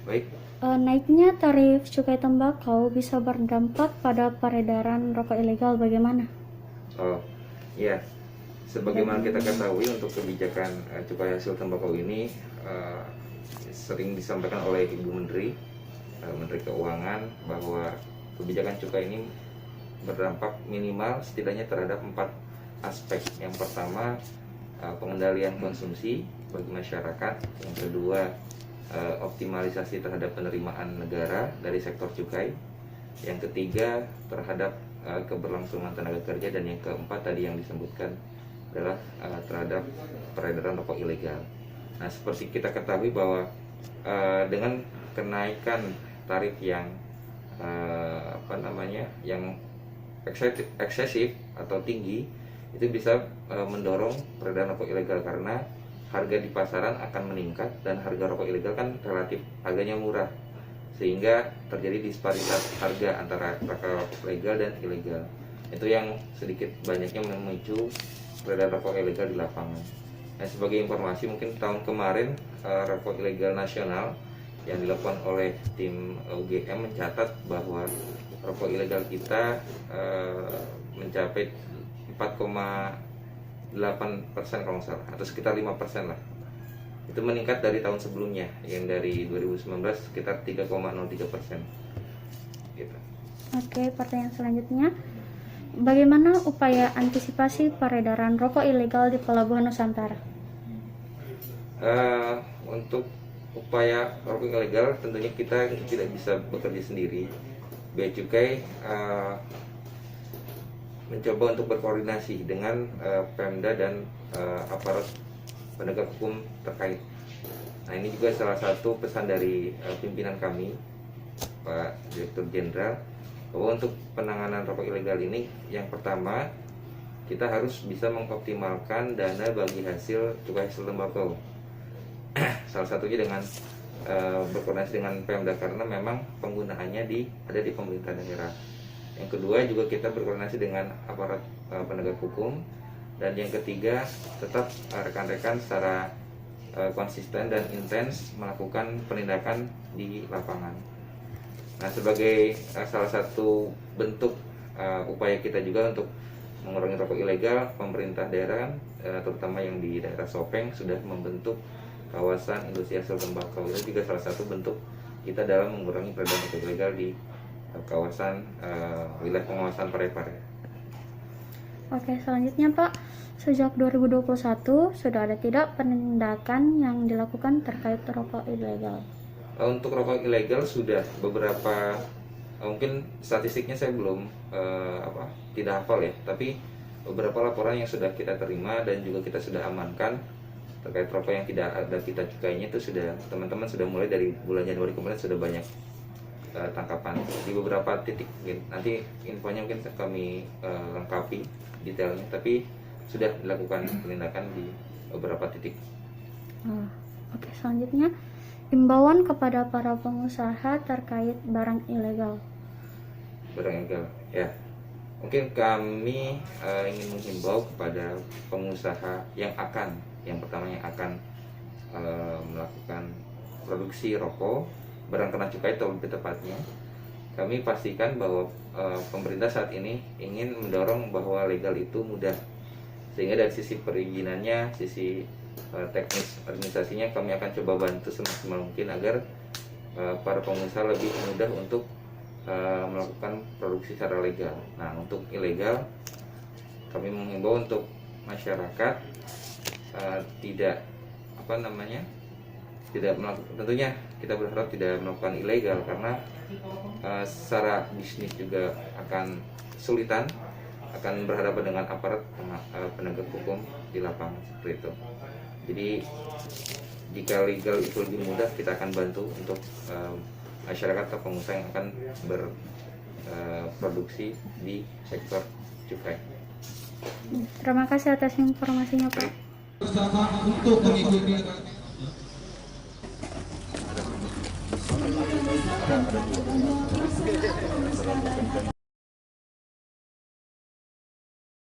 Baik. Naiknya tarif cukai tembakau bisa berdampak pada peredaran rokok ilegal, bagaimana? Oh, ya. Sebagaimana kita ketahui, untuk kebijakan cukai hasil tembakau ini sering disampaikan oleh Ibu Menteri, Menteri Keuangan, bahwa kebijakan cukai ini berdampak minimal setidaknya terhadap 4 aspek. Yang pertama, pengendalian konsumsi bagi masyarakat. Yang kedua, optimalisasi terhadap penerimaan negara dari sektor cukai. Yang ketiga, terhadap keberlangsungan tenaga kerja. Dan yang keempat tadi yang disebutkan adalah terhadap peredaran rokok ilegal. Nah, seperti kita ketahui bahwa dengan kenaikan tarif yang yang eksesif atau tinggi, itu bisa mendorong peredaran rokok ilegal, karena harga di pasaran akan meningkat dan harga rokok ilegal kan relatif harganya murah, sehingga terjadi disparitas harga antara rokok legal dan ilegal. Itu yang sedikit banyaknya memicu peredaran rokok ilegal di lapangan. Nah, sebagai informasi, mungkin tahun kemarin rokok ilegal nasional yang dilakukan oleh tim UGM mencatat bahwa rokok ilegal kita mencapai 4,8% kalau nggak salah, atau sekitar 5% lah. Itu meningkat dari tahun sebelumnya yang dari 2019 sekitar 3,03%. Gitu. Oke, pertanyaan selanjutnya. Bagaimana upaya antisipasi peredaran rokok ilegal di Pelabuhan Nusantara? Untuk upaya rokok ilegal, tentunya kita tidak bisa bekerja sendiri. Bea Cukai mencoba untuk berkoordinasi dengan Pemda dan aparat penegak hukum terkait. Nah, ini juga salah satu pesan dari pimpinan kami, Pak Direktur Jenderal, bahwa untuk penanganan rokok ilegal ini, yang pertama, kita harus bisa mengoptimalkan dana bagi hasil cukai hasil tembakau. Salah satunya dengan berkoordinasi dengan Pemda, karena memang penggunaannya ada di pemerintah daerah. Yang kedua, juga kita berkoordinasi dengan aparat penegak hukum. Dan yang ketiga, tetap rekan-rekan secara konsisten dan intens melakukan penindakan di lapangan. Nah, sebagai salah satu bentuk upaya kita juga untuk mengurangi rokok ilegal, pemerintah daerah, terutama yang di daerah Sopeng, sudah membentuk kawasan industri hasil tembakau. Itu juga salah satu bentuk kita dalam mengurangi peredaran rokok ilegal di kawasan wilayah pengawasan Parepare. Oke, selanjutnya Pak, sejak 2021 sudah ada tidak penindakan yang dilakukan terkait rokok ilegal? Untuk rokok ilegal sudah beberapa, mungkin statistiknya saya belum tidak hafal ya, tapi beberapa laporan yang sudah kita terima dan juga kita sudah amankan terkait rokok yang tidak ada kita cukainya, itu sudah teman-teman sudah mulai dari bulan Januari kemarin sudah banyak tangkapan di beberapa titik. Nanti infonya mungkin kami lengkapi detailnya, tapi sudah dilakukan penindakan di beberapa titik. Oke, selanjutnya imbauan kepada para pengusaha terkait barang ilegal. Barang ilegal, ya. Mungkin kami ingin menghimbau kepada pengusaha yang pertama yang akan melakukan produksi rokok, barang kena cukai atau lebih tepatnya, kami pastikan bahwa pemerintah saat ini ingin mendorong bahwa legal itu mudah, sehingga dari sisi perizinannya, sisi teknis administrasinya, kami akan coba bantu semaksimal mungkin agar para pengusaha lebih mudah untuk melakukan produksi secara legal. Nah, untuk ilegal, kami menghimbau untuk masyarakat tidak tentunya kita berharap tidak melakukan ilegal, karena secara bisnis juga akan kesulitan, akan berhadapan dengan aparat penegak hukum di lapangan seperti itu. Jadi jika legal itu lebih mudah, kita akan bantu untuk masyarakat atau pengusaha yang akan berproduksi di sektor cukai. Terima kasih atas informasinya, Pak. Bersama untuk mengikuti